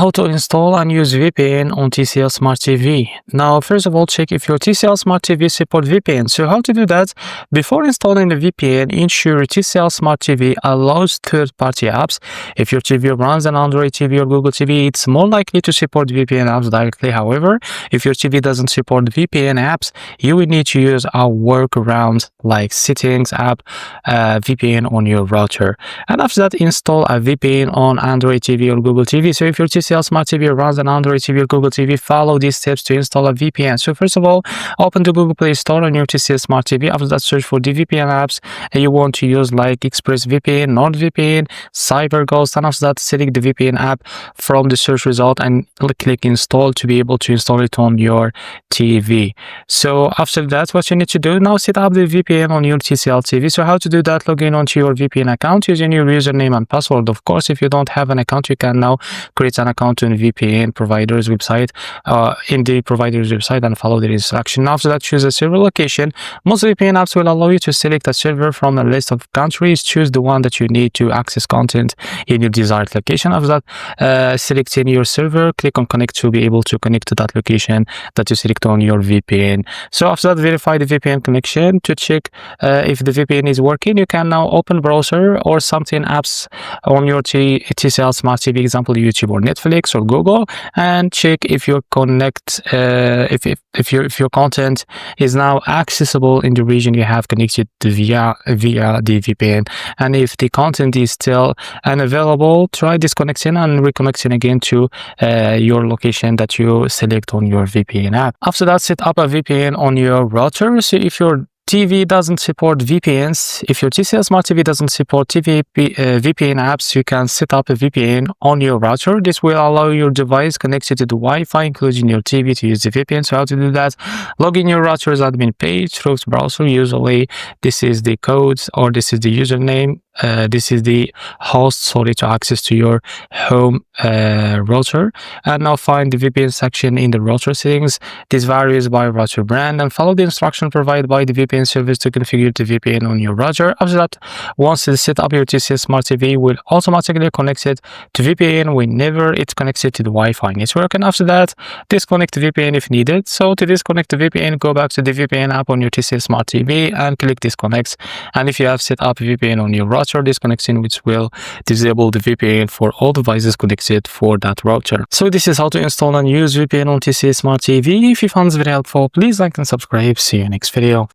How to install and use VPN on TCL Smart TV. Now, first of all, check if your TCL Smart TV support VPN. So how to do that? Before installing the VPN, ensure your TCL Smart TV allows third-party apps. If your TV runs an Android TV or Google TV, it's more likely to support VPN apps directly. However, if your TV doesn't support VPN apps, you will need to use a workaround like settings app VPN on your router. And after that, install a VPN on Android TV or Google TV. So if your TCL Smart TV runs an Android TV or Google TV, follow these steps to install a VPN. So first of all, open the Google Play Store on your TCL Smart TV. After that, search for the VPN apps you want to use like ExpressVPN, NordVPN, CyberGhost, and after that, select the VPN app from the search result and click install to be able to install it on your TV. So after that, what you need to do now, set up the VPN on your TCL TV. So how to do that? Log in onto your VPN account using your username and password. Of course, if you don't have an account, you can now create an account on VPN provider's website, in the provider's website, and follow the instruction. After that, choose a server location. Most VPN apps will allow you to select a server from a list of countries. Choose the one that you need to access content in your desired location. After that, select in your server, click on connect to be able to connect to that location that you select on your VPN. So after that, verify the VPN connection to check if the VPN is working. You can now open browser or something apps on your TCL Smart TV, example YouTube or Netflix or Google, and check if your if your content is now accessible in the region you have connected to via the VPN. And if the content is still unavailable, try disconnecting and reconnecting again to your location that you select on your VPN app. After that, set up a VPN on your router. So if your TV doesn't support VPNs, if your TCL Smart TV doesn't support VPN apps, you can set up a VPN on your router. This will allow your device connected to the Wi-Fi, including your TV, to use the VPN. So how to do that? Log in your router's admin page through the browser. Usually, this is the codes or this is the username. This is the host, to access to your home router. And now find the VPN section in the router settings. This varies by router brand, and follow the instruction provided by the VPN service to configure the VPN on your router. After that, once you set up, your TCL Smart TV will automatically connect it to VPN whenever it's connected to the Wi-Fi network. And after that, disconnect the VPN if needed. So to disconnect the VPN, go back to the VPN app on your TCL Smart TV and click disconnect. And if you have set up VPN on your router, disconnection, which will disable the VPN for all devices connected for that router. So this is how to install and use VPN on TCL Smart TV. If you found this very helpful, please like and subscribe. See you next video.